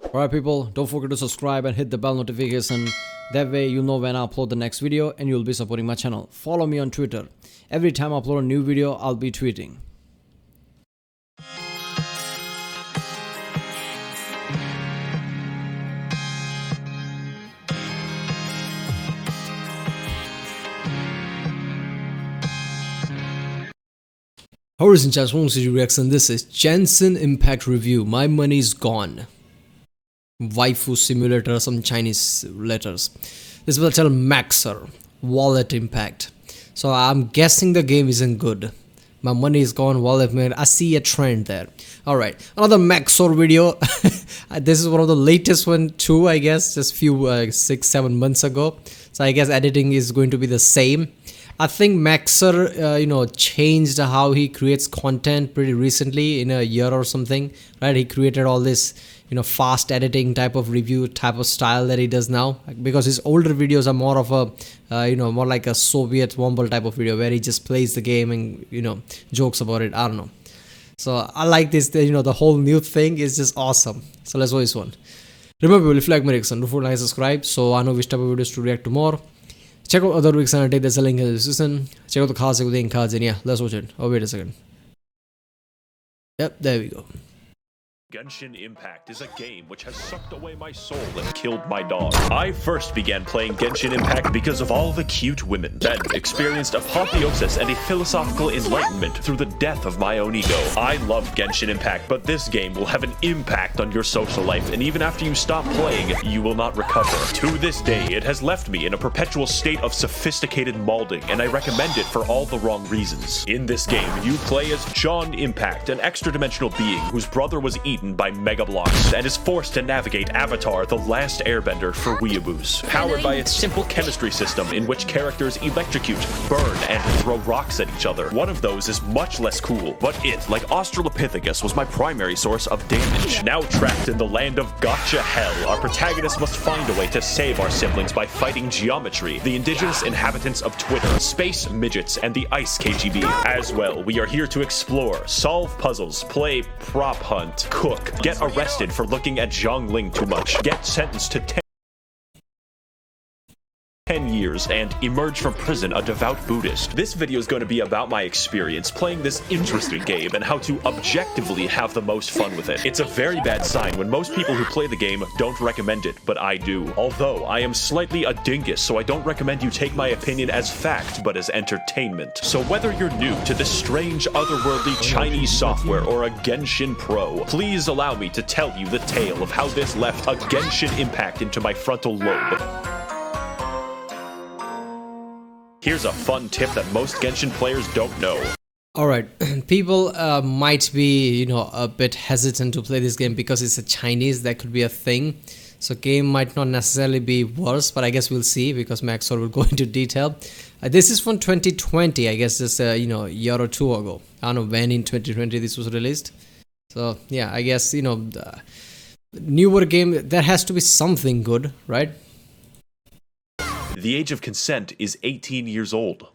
Alright people, don't forget to subscribe and hit the bell notification. That way you'll know when I upload the next video and you'll be supporting my channel. Follow me on Twitter. Every time I upload a new video, I'll be tweeting. Horizon Chat, reaction. This is Genshin Impact Review. My money's gone. Waifu simulator, some Chinese letters. This will tell Maxer wallet impact. So I'm guessing the game isn't good. My money is gone, wallet man. I see a trend there. Alright, another Maxor video. This is one of the latest one too, I guess, just few 6-7 months ago. So I guess editing is going to be the same. I think Maxer, changed how he creates content pretty recently, in a year or something, right? He created all this, fast editing type of review type of style that he does now, because his older videos are more of a, more like a Soviet Womble type of video where he just plays the game and, jokes about it. I don't know. So I like this, the whole new thing is just awesome. So let's watch this one. Remember, if you like my reaction, don't forget to like, subscribe, so I know which type of videos to react to more. Check out other weeks and take the link in the description. Check out the cards, and yeah, let's watch it. Oh, wait a second. Yep, there we go. Genshin Impact is a game which has sucked away my soul and killed my dog. I first began playing Genshin Impact because of all the cute women, then experienced apotheosis and a philosophical enlightenment through the death of my own ego. I loved Genshin Impact, but this game will have an impact on your social life, and even after you stop playing, you will not recover. To this day, it has left me in a perpetual state of sophisticated maulding, and I recommend it for all the wrong reasons. In this game, you play as John Impact, an extra-dimensional being whose brother was eaten by Mega Blocks and is forced to navigate Avatar: The Last Airbender for weeaboos. Powered by its simple chemistry system in which characters electrocute, burn, and throw rocks at each other. One of those is much less cool, but it, like Australopithecus, was my primary source of damage. Now trapped in the land of gotcha hell, our protagonist must find a way to save our siblings by fighting Geometry, the indigenous inhabitants of Twitter, space midgets, and the ice KGB. As well, we are here to explore, solve puzzles, play prop hunt, cook, get arrested for looking at Zhongling too much, get sentenced to 10 years, and emerge from prison a devout Buddhist. This video is going to be about my experience playing this interesting game and how to objectively have the most fun with it. It's a very bad sign when most people who play the game don't recommend it, but I do. Although I am slightly a dingus, so I don't recommend you take my opinion as fact, but as entertainment. So whether you're new to this strange otherworldly Chinese software or a Genshin pro, please allow me to tell you the tale of how this left a Genshin impact into my frontal lobe. Here's a fun tip that most Genshin players don't know. Alright, people might be, a bit hesitant to play this game because it's a Chinese. That could be a thing. So game might not necessarily be worse, but I guess we'll see because Maxor will go into detail. This is from 2020, I guess just a year or two ago. I don't know when in 2020 this was released. So yeah, I guess, the newer game, there has to be something good, right? The age of consent is 18 years old.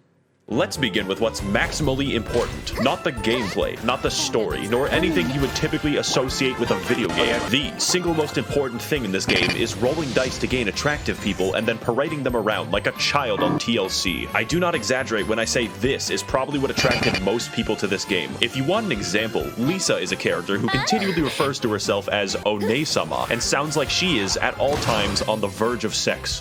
Let's begin with what's maximally important. Not the gameplay, not the story, nor anything you would typically associate with a video game. The single most important thing in this game is rolling dice to gain attractive people and then parading them around like a child on TLC. I do not exaggerate when I say this is probably what attracted most people to this game. If you want an example, Lisa is a character who continually refers to herself as One-sama and sounds like she is at all times on the verge of sex.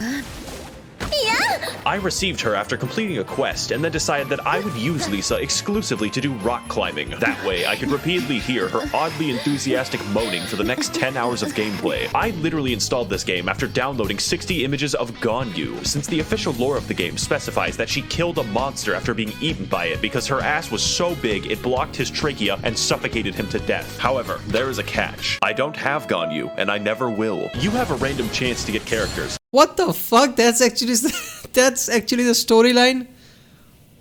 I received her after completing a quest and then decided that I would use Lisa exclusively to do rock climbing. That way, I could repeatedly hear her oddly enthusiastic moaning for the next 10 hours of gameplay. I literally installed this game after downloading 60 images of Ganyu, since the official lore of the game specifies that she killed a monster after being eaten by it because her ass was so big it blocked his trachea and suffocated him to death. However, there is a catch. I don't have Ganyu, and I never will. You have a random chance to get characters. What the fuck? That's actually the storyline?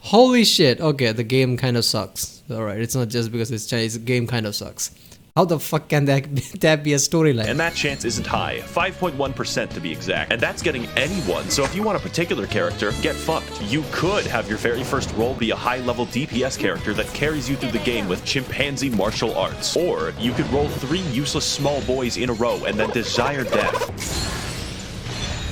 Holy shit. Okay, the game kind of sucks. Alright, it's not just because it's Chinese, the game kind of sucks. How the fuck can that be a storyline? And that chance isn't high, 5.1% to be exact. And that's getting anyone, so if you want a particular character, get fucked. You could have your very first role be a high-level DPS character that carries you through the game with chimpanzee martial arts. Or you could roll 3 useless small boys in a row and then desire death.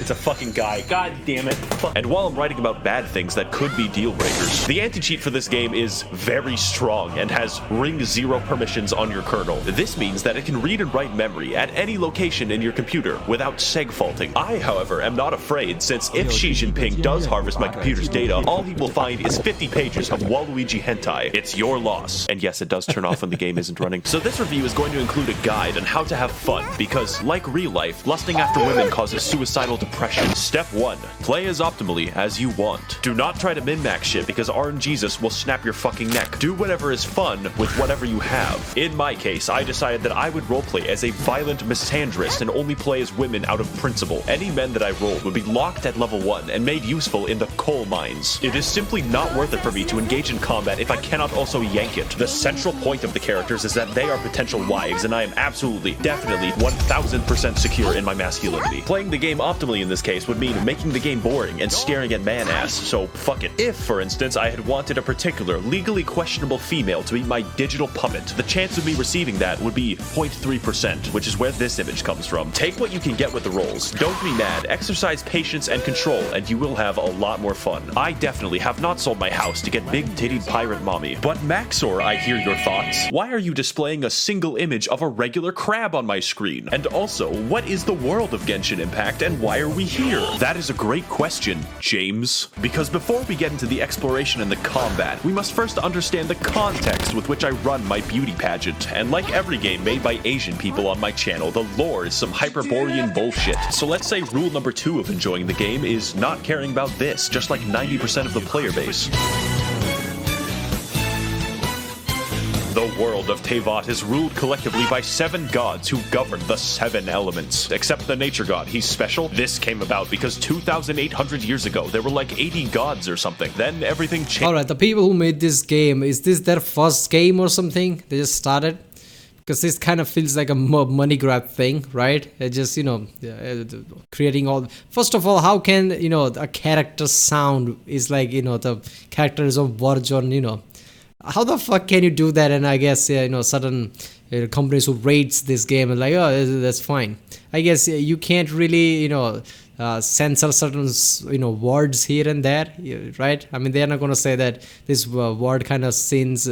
It's a fucking guy. God damn it. And while I'm writing about bad things that could be deal breakers, the anti-cheat for this game is very strong and has ring 0 permissions on your kernel. This means that it can read and write memory at any location in your computer without seg faulting. I, however, am not afraid, since if Xi Jinping does harvest my computer's data, all he will find is 50 pages of Waluigi hentai. It's your loss. And yes, it does turn off when the game isn't running. So this review is going to include a guide on how to have fun, because like real life, lusting after women causes suicidal depression. Step 1. Play as optimally as you want. Do not try to min-max shit, because RNGesus will snap your fucking neck. Do whatever is fun with whatever you have. In my case, I decided that I would roleplay as a violent misandrist and only play as women out of principle. Any men that I rolled would be locked at level 1 and made useful in the coal mines. It is simply not worth it for me to engage in combat if I cannot also yank it. The central point of the characters is that they are potential wives, and I am absolutely, definitely, 1000% secure in my masculinity. Playing the game optimally in this case would mean making the game boring and staring at man-ass, so fuck it. If, for instance, I had wanted a particular legally questionable female to be my digital puppet, the chance of me receiving that would be 0.3%, which is where this image comes from. Take what you can get with the roles. Don't be mad. Exercise patience and control, and you will have a lot more fun. I definitely have not sold my house to get big-tittied pirate mommy. But Maxor, I hear your thoughts. Why are you displaying a single image of a regular crab on my screen? And also, what is the world of Genshin Impact, and why are we here? That is a great question, James. Because before we get into the exploration and the combat, we must first understand the context with which I run my beauty pageant. And like every game made by Asian people on my channel, the lore is some Hyperborean bullshit. So let's say rule number 2 of enjoying the game is not caring about this, just like 90% of the player base. The world of Teyvat is ruled collectively by 7 gods who govern the 7 elements. Except the nature god, he's special. This came about because 2,800 years ago, there were like 80 gods or something. Then everything changed. Alright, the people who made this game, is this their first game or something? They just started? Because this kind of feels like a money grab thing, right? It just, creating all... First of all, how can, a character sound is like, the character is on verge on, how the fuck can you do that? And I guess certain companies who rates this game are like, oh, that's fine. I guess you can't really censor certain words here and there, right? I mean, they're not gonna say that this word kind of seems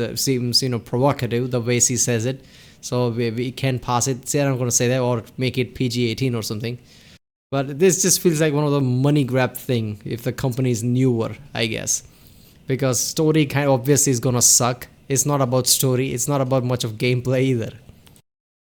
provocative the way she says it, so we can pass it. They're not gonna say that or make it PG-18 or something. But this just feels like one of the money grab thing if the company is newer, I guess. Because story kind of obviously is gonna suck. It's not about story. It's not about much of gameplay either.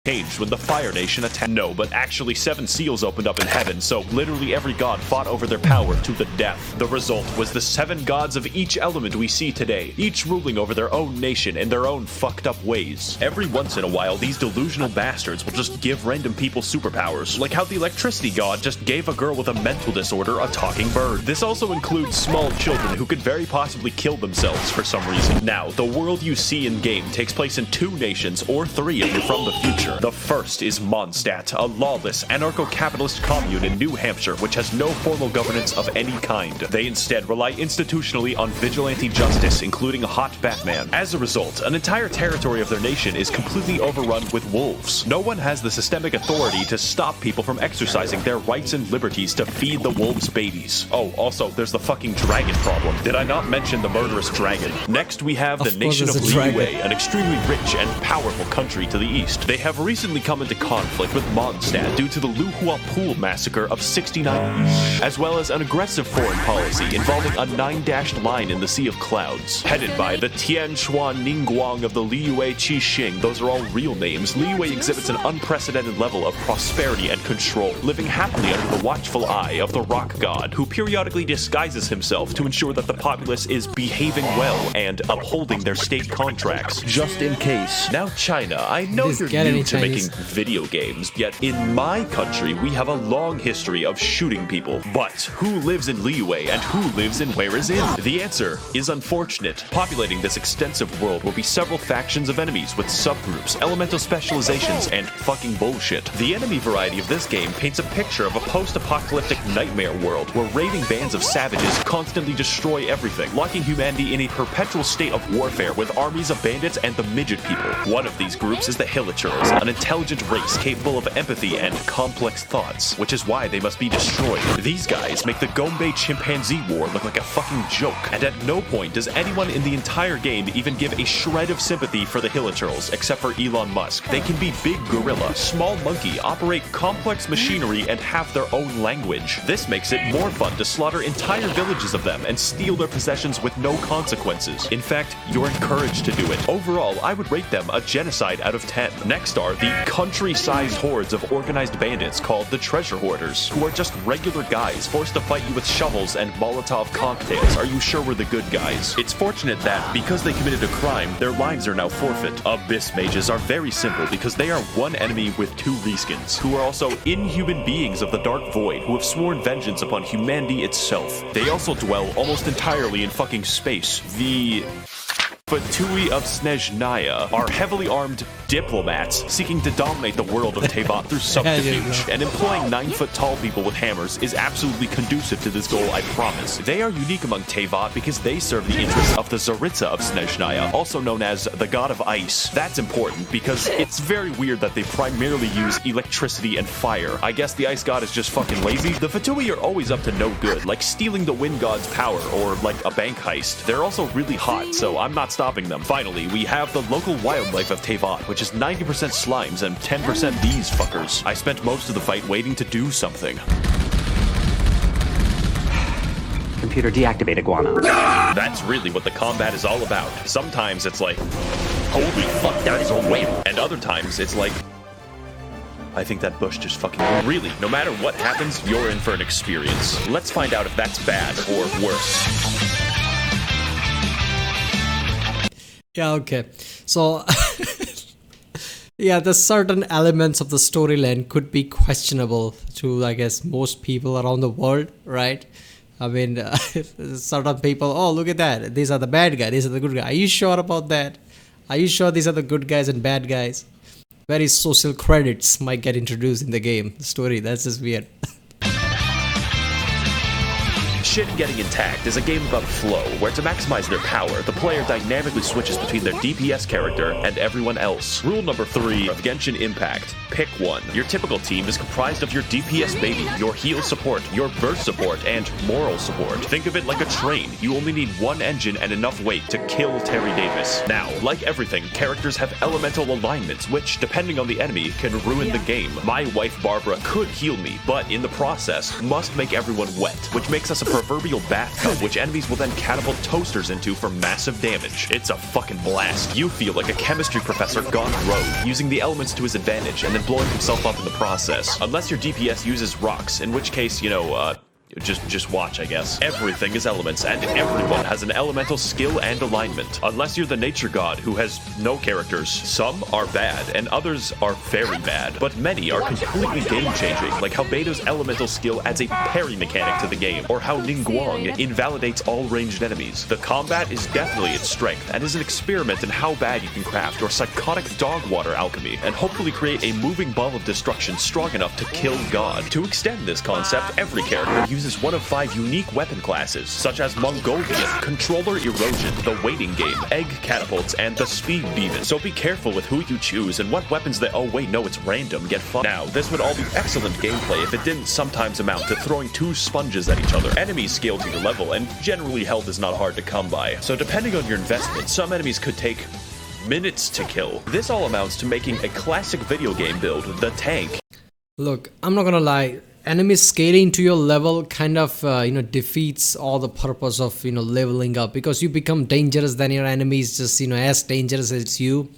Changed when the Fire Nation attacked. No, but actually 7 seals opened up in heaven, so literally every god fought over their power to the death. The result was the 7 gods of each element we see today, each ruling over their own nation in their own fucked up ways. Every once in a while, these delusional bastards will just give random people superpowers, like how the electricity god just gave a girl with a mental disorder a talking bird. This also includes small children who could very possibly kill themselves for some reason. Now, the world you see in-game takes place in 2 nations, or 3 if you're from the future. The first is Mondstadt, a lawless, anarcho-capitalist commune in New Hampshire which has no formal governance of any kind. They instead rely institutionally on vigilante justice, including a hot Batman. As a result, an entire territory of their nation is completely overrun with wolves. No one has the systemic authority to stop people from exercising their rights and liberties to feed the wolves' babies. Oh, also, there's the fucking dragon problem. Did I not mention the murderous dragon? Next, we have the nation of Liyue, an extremely rich and powerful country to the east. They have recently come into conflict with Mondstadt due to the Lu Hua Pool massacre of 69, as well as an aggressive foreign policy involving a 9-dashed line in the Sea of Clouds. Headed by the Tian Xuan Ningguang of the Liyue Qixing, those are all real names, Liyue exhibits an unprecedented level of prosperity and control, living happily under the watchful eye of the rock god, who periodically disguises himself to ensure that the populace is behaving well and upholding their state contracts, just in case. Now China, I know you're new to making video games, yet in my country we have a long history of shooting people. But who lives in Liyue and who lives in Where Is In? The answer is unfortunate. Populating this extensive world will be several factions of enemies with subgroups, elemental specializations, and fucking bullshit. The enemy variety of this game paints a picture of a post-apocalyptic nightmare world where raiding bands of savages constantly destroy everything, locking humanity in a perpetual state of warfare with armies of bandits and the midget people. One of these groups is the Hilichurls, an intelligent race capable of empathy and complex thoughts, which is why they must be destroyed. These guys make the Gombe chimpanzee war look like a fucking joke, and at no point does anyone in the entire game even give a shred of sympathy for the Hilichurls, except for Elon Musk. They can be big gorilla, small monkey, operate complex machinery, and have their own language. This makes it more fun to slaughter entire villages of them and steal their possessions with no consequences. In fact, you're encouraged to do it. Overall, I would rate them a genocide out of 10. Next are the country-sized hordes of organized bandits called the Treasure Hoarders, who are just regular guys forced to fight you with shovels and Molotov cocktails. Are you sure we're the good guys? It's fortunate that, because they committed a crime, their lives are now forfeit. Abyss mages are very simple because they are one enemy with two reskins, who are also inhuman beings of the Dark Void who have sworn vengeance upon humanity itself. They also dwell almost entirely in fucking space. The Fatui of Snezhnaya are heavily armed diplomats seeking to dominate the world of Teyvat through subterfuge, and employing 9-foot-tall people with hammers is absolutely conducive to this goal, I promise. They are unique among Teyvat because they serve the interests of the Tsaritsa of Snezhnaya, also known as the God of Ice. That's important because it's very weird that they primarily use electricity and fire. I guess the Ice God is just fucking lazy. The Fatui are always up to no good, like stealing the Wind God's power or like a bank heist. They're also really hot, so I'm not stopping them. Finally, we have the local wildlife of Teyvat, which is 90% slimes and 10% these fuckers. I spent most of the fight waiting to do something. Computer deactivate iguana. That's really what the combat is all about. Sometimes it's like, holy fuck, that is a whale. And other times it's like, I think that bush just fucking... Really, no matter what happens, you're in for an experience. Let's find out if that's bad or worse. Yeah, okay. So, yeah, the certain elements of the storyline could be questionable to, I guess, most people around the world, right? I mean, certain people, oh, look at that. These are the bad guys. These are the good guys. Are you sure about that? Are you sure these are the good guys and bad guys? Very social credits might get introduced in the game. The story, that's just weird. Shit Getting Intact is a game about flow, where to maximize their power, the player dynamically switches between their DPS character and everyone else. Rule number 3 of Genshin Impact: pick one. Your typical team is comprised of your DPS baby, your heal support, your burst support, and moral support. Think of it like a train. You only need one engine and enough weight to kill Terry Davis. Now, like everything, characters have elemental alignments, which, depending on the enemy, can ruin the game. My wife Barbara could heal me, but in the process, must make everyone wet, which makes us a proverbial bathtub, which enemies will then catapult toasters into for massive damage. It's a fucking blast. You feel like a chemistry professor gone rogue, using the elements to his advantage and then blowing himself up in the process. Unless your DPS uses rocks, in which case, you know, just watch, I guess. Everything is elements, and everyone has an elemental skill and alignment. Unless you're the nature god, who has no characters. Some are bad, and others are very bad. But many are completely game-changing, like how Beto's elemental skill adds a parry mechanic to the game, or how Ningguang invalidates all ranged enemies. The combat is definitely its strength, and is an experiment in how bad you can craft your psychotic dog water alchemy, and hopefully create a moving ball of destruction strong enough to kill God. To extend this concept, every character uses one of 5 unique weapon classes, such as Mongolian, Controller Erosion, the Waiting Game, Egg Catapults, and the Speed Demon. So be careful with who you choose and what weapons that— oh wait, no, it's random, get fucked. Now, this would all be excellent gameplay if it didn't sometimes amount to throwing 2 sponges at each other. Enemies scale to your level, and generally health is not hard to come by. So depending on your investment, some enemies could take minutes to kill. This all amounts to making a classic video game build, the tank. Look, I'm not gonna lie. Enemies scaling to your level kind of defeats all the purpose of leveling up, because you become dangerous, then your enemies just as dangerous as you.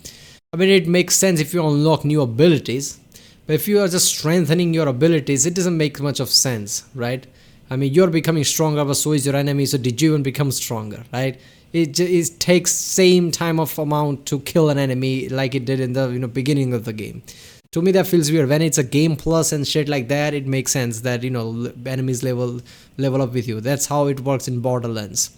I mean, it makes sense if you unlock new abilities, but if you are just strengthening your abilities, it doesn't make much of sense, right? I mean, you're becoming stronger, but so is your enemy, so did you even become stronger, right? it takes same time of amount to kill an enemy like it did in the beginning of the game. To me that feels weird. When it's a game plus and shit like that, it makes sense that enemies level up with you. That's how it works in Borderlands.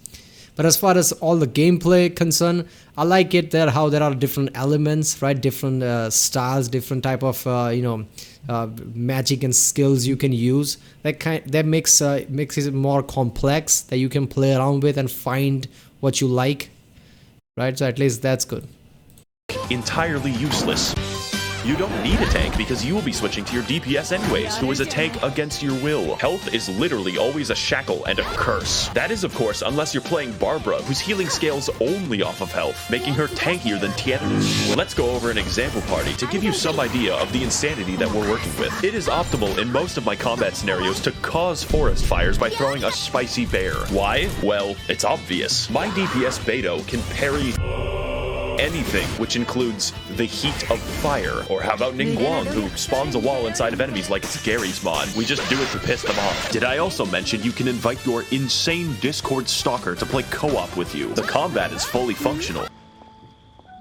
But as far as all the gameplay concerned, I like it there how there are different elements, right? Different styles, different type of magic and skills you can use. That makes it more complex, that you can play around with and find what you like, right? So at least that's good. Entirely useless. You don't need a tank because you will be switching to your DPS anyways, who is a tank against your will. Health is literally always a shackle and a curse. That is, of course, unless you're playing Barbara, whose healing scales only off of health, making her tankier than Tian. Let's go over an example party to give you some idea of the insanity that we're working with. It is optimal in most of my combat scenarios to cause forest fires by throwing a spicy bear. Why? Well, it's obvious. My DPS Beto can parry anything, which includes the heat of fire. Or how about Ningguang, who spawns a wall inside of enemies like it's Gary's mod. We just do it to piss them off. Did I also mention you can invite your insane Discord stalker to play co-op with you? The combat is fully functional.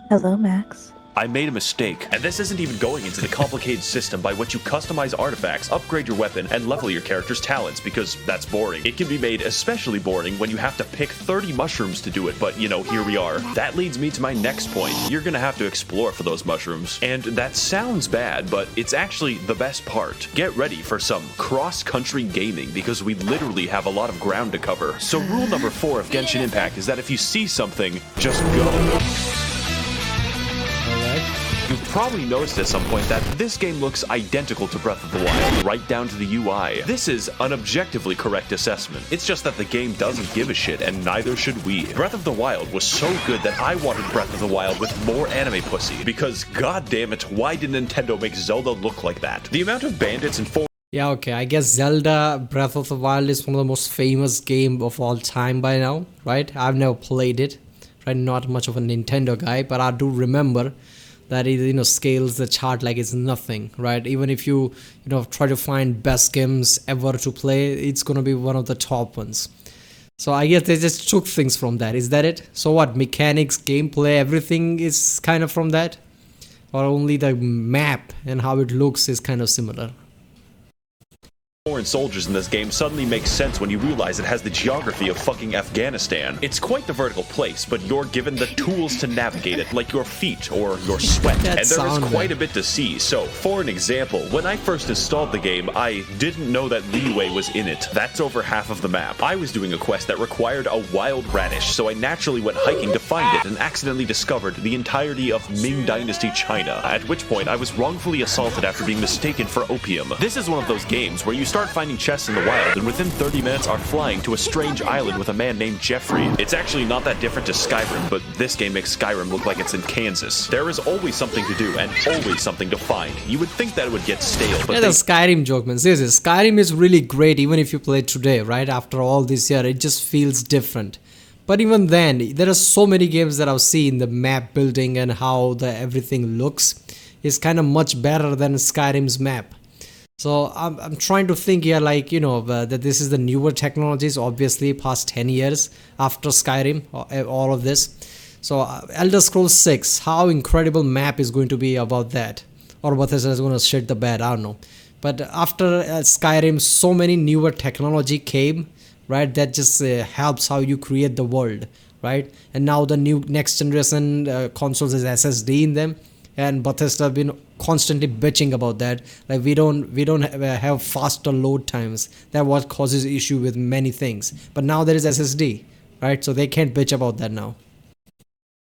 Hello, Max. I made a mistake, and this isn't even going into the complicated system by which you customize artifacts, upgrade your weapon, and level your character's talents, because that's boring. It can be made especially boring when you have to pick 30 mushrooms to do it, but here we are. That leads me to my next point. You're gonna have to explore for those mushrooms, and that sounds bad, but it's actually the best part. Get ready for some cross-country gaming, because we literally have a lot of ground to cover. So rule number 4 of Genshin Impact is that if you see something, just go. You've probably noticed at some point that this game looks identical to Breath of the Wild, right down to the UI. This is an objectively correct assessment. It's just that the game doesn't give a shit, and neither should we. Breath of the Wild was so good that I wanted Breath of the Wild with more anime pussy, because goddammit, why did Nintendo make Zelda look like that? The amount of bandits and Yeah, okay, I guess Zelda Breath of the Wild is one of the most famous game of all time by now, right? I've never played it, right? Not much of a Nintendo guy, but I do remember that it scales the chart like it's nothing, right? Even if you try to find best games ever to play, it's gonna be one of the top ones. So I guess they just took things from that. Is that it? So what, mechanics, gameplay, everything is kind of from that? Or only the map and how it looks is kind of similar? foreign soldiers in this game suddenly makes sense when you realize it has the geography of fucking Afghanistan. It's quite the vertical place, but you're given the tools to navigate it, like your feet or your sweat, and there is quite a bit to see. So, for an example, when I first installed the game, I didn't know that Liyue was in it. That's over half of the map. I was doing a quest that required a wild radish, so I naturally went hiking to find it and accidentally discovered the entirety of Ming Dynasty China, at which point I was wrongfully assaulted after being mistaken for opium. This is one of those games where you start finding chests in the wild and within 30 minutes are flying to a strange island with a man named Jeffrey. It's actually not that different to Skyrim, but this game makes Skyrim look like it's in Kansas. There is always something to do and always something to find. You would think that it would get stale, but the Skyrim joke, man. Seriously, Skyrim is really great even if you play it today, right? After all this year, it just feels different. But even then, there are so many games that I've seen, the map building and how everything looks is kind of much better than Skyrim's map. So I'm trying to think here, like, that this is the newer technologies, obviously past 10 years after Skyrim, all of this. So Elder Scrolls 6, how incredible map is going to be about that? Or Bethesda is going to shit the bed, I don't know. But after Skyrim, so many newer technology came, right? That just helps how you create the world, right? And now the new next generation consoles has SSD in them. And Bethesda have been constantly bitching about that. Like we don't have faster load times. That what causes issue with many things. But now there is SSD, right? So they can't bitch about that now.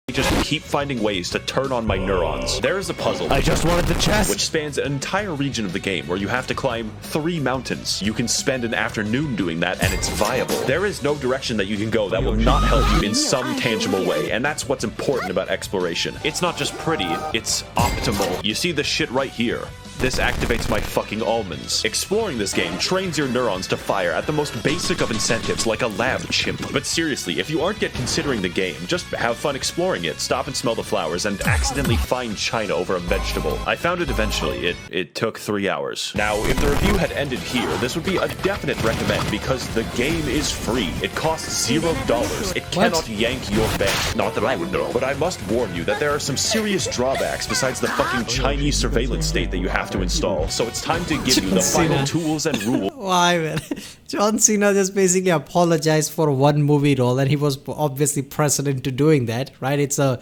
I just keep finding ways to turn on my neurons. There is a puzzle. I just wanted the chest. Which spans an entire region of the game where you have to climb 3 mountains. You can spend an afternoon doing that and it's viable. There is no direction that you can go that will not help you in some tangible way, and that's what's important about exploration. It's not just pretty, it's optimal. You see this shit right here. This activates my fucking almonds. Exploring this game trains your neurons to fire at the most basic of incentives like a lab chimp. But seriously, if you aren't yet considering the game, just have fun exploring it, stop and smell the flowers, and accidentally find China over a vegetable. I found it eventually. It took 3 hours. Now, if the review had ended here, this would be a definite recommend because the game is free. It costs $0. It cannot yank your bank. Not that I would know. But I must warn you that there are some serious drawbacks besides the fucking Chinese surveillance state that you have to install. So it's time to give you the final tools and rules. Why, man? John Cena just basically apologized for one movie role, and he was obviously precedent to doing that, right? It's a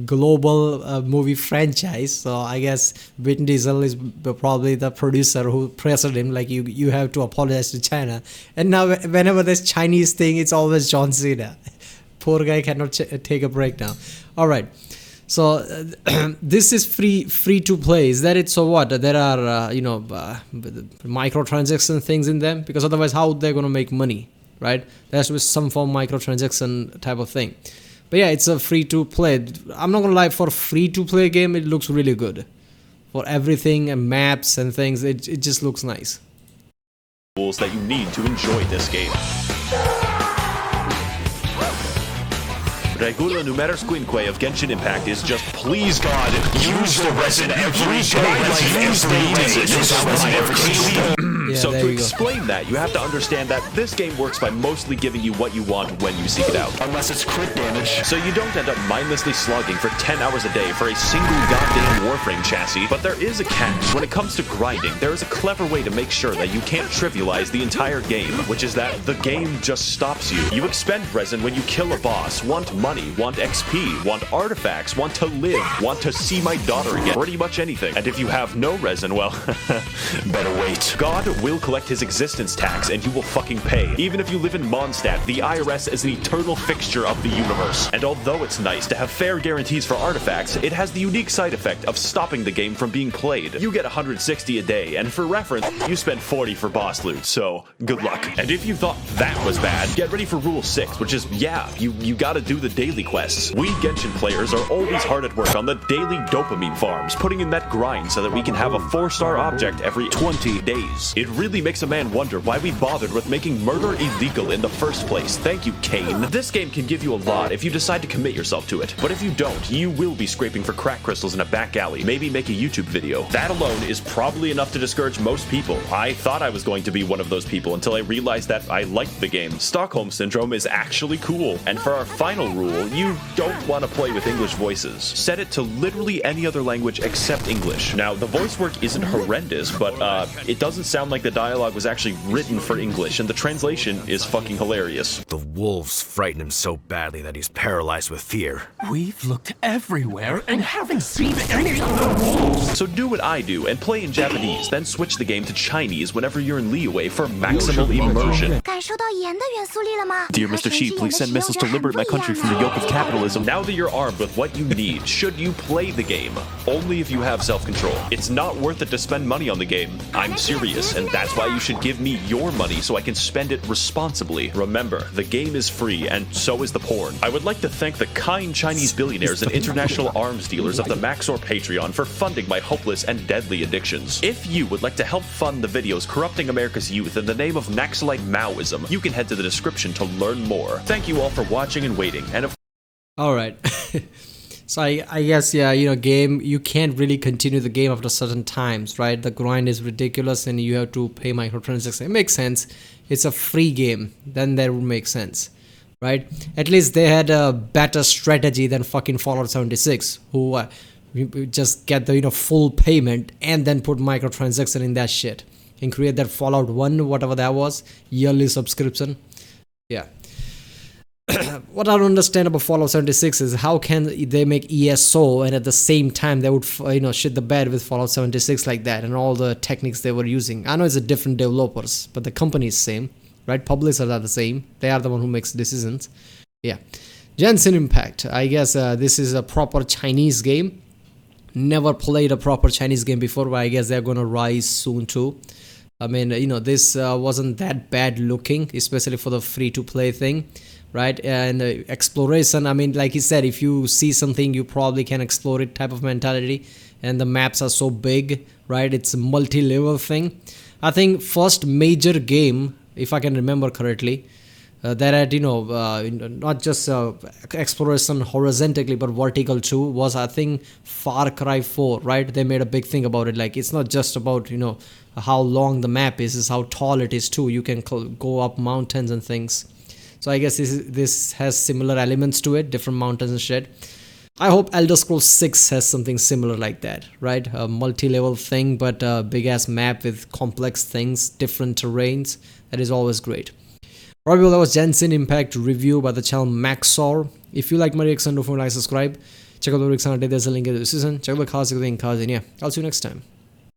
global movie franchise, so I guess Vin Diesel is probably the producer who pressured him, like, you have to apologize to China. And now whenever there's Chinese thing, it's always John Cena. Poor guy cannot take a break now. All right. So this is free to play. Is that it? So what? There are microtransaction things in them, because otherwise how they're gonna make money, right? There has to be some form of microtransaction type of thing. But yeah, it's a free to play. I'm not gonna lie, for a free to play game, it looks really good. For everything and maps and things, it just looks nice. Tools that you need to enjoy this game. Regula numerus quinque of Genshin Impact is just, please God, use the resin every day. So to explain that, you have to understand that this game works by mostly giving you what you want when you seek it out. Unless it's crit damage. So you don't end up mindlessly slogging for 10 hours a day for a single goddamn Warframe chassis. But there is a catch. When it comes to grinding, there is a clever way to make sure that you can't trivialize the entire game, which is that the game just stops you. You expend resin when you kill a boss, want money, want XP, want artifacts, want to live, want to see my daughter again, pretty much anything. And if you have no resin, well, better wait. God will collect his existence tax and you will fucking pay. Even if you live in Mondstadt, the IRS is an eternal fixture of the universe. And although it's nice to have fair guarantees for artifacts, it has the unique side effect of stopping the game from being played. You get 160 a day, and for reference, you spend 40 for boss loot, so good luck. And if you thought that was bad, get ready for Rule 6, which is, yeah, you gotta do the daily quests. We Genshin players are always hard at work on the daily dopamine farms, putting in that grind so that we can have a 4-star object every 20 days. It really makes a man wonder why we bothered with making murder illegal in the first place. Thank you, Kane. This game can give you a lot if you decide to commit yourself to it. But if you don't, you will be scraping for crack crystals in a back alley, maybe make a YouTube video. That alone is probably enough to discourage most people. I thought I was going to be one of those people until I realized that I liked the game. Stockholm Syndrome is actually cool. And for our final rule, you don't want to play with English voices. Set it to literally any other language except English. Now, the voice work isn't horrendous, but it doesn't sound like the dialogue was actually written for English, and the translation is fucking hilarious. The wolves frighten him so badly that he's paralyzed with fear. We've looked everywhere and haven't seen any of the wolves. So do what I do and play in Japanese, then switch the game to Chinese whenever you're in Liyue for maximal immersion. Dear Mr. Xi, please send missiles to liberate my country from the yoke of capitalism. Now that you're armed with what you need, should you play the game? Only if you have self-control. It's not worth it to spend money on the game. I'm serious, and that's why you should give me your money so I can spend it responsibly. Remember, the game is free, and so is the porn. I would like to thank the kind Chinese billionaires and international arms dealers of the Maxor Patreon for funding my hopeless and deadly addictions. If you would like to help fund the videos corrupting America's youth in the name of Naxalite Maoism, you can head to the description to learn more. Thank you all for watching and waiting, and if all right. So I guess, yeah, game, you can't really continue the game after certain times, right? The grind is ridiculous and you have to pay microtransactions. It makes sense. It's a free game. Then that would make sense, right? At least they had a better strategy than fucking Fallout 76, who you just get the full payment and then put microtransaction in that shit and create that Fallout 1, whatever that was, yearly subscription. Yeah. What I don't understand about Fallout 76 is how can they make ESO and at the same time they would shit the bed with Fallout 76 like that and all the techniques they were using. I know it's a different developers, but the company is same, right? Publishers are the same. They are the one who makes decisions. Yeah. Genshin Impact. I guess this is a proper Chinese game. Never played a proper Chinese game before, but I guess they're gonna rise soon too. I mean, this wasn't that bad looking, especially for the free-to-play thing, right? And exploration, I mean, like he said, if you see something, you probably can explore it type of mentality. and the maps are so big, right? It's a multi-level thing. I think first major game, if I can remember correctly, that had not just exploration horizontally but vertical too, was I think Far Cry 4, right? They made a big thing about it. Like, it's not just about how long the map is, it's how tall it is too. You can go up mountains and things. So I guess this has similar elements to it, different mountains and shit. I hope Elder Scrolls 6 has something similar like that, right? A multi-level thing, but a big-ass map with complex things, different terrains. That is always great. Alright people, that was Genshin Impact review by the channel Maxor. If you like my reaction, don't forget to like, subscribe. Check out the reaction, there's a link in the description. Check out the cards, and yeah, I'll see you next time.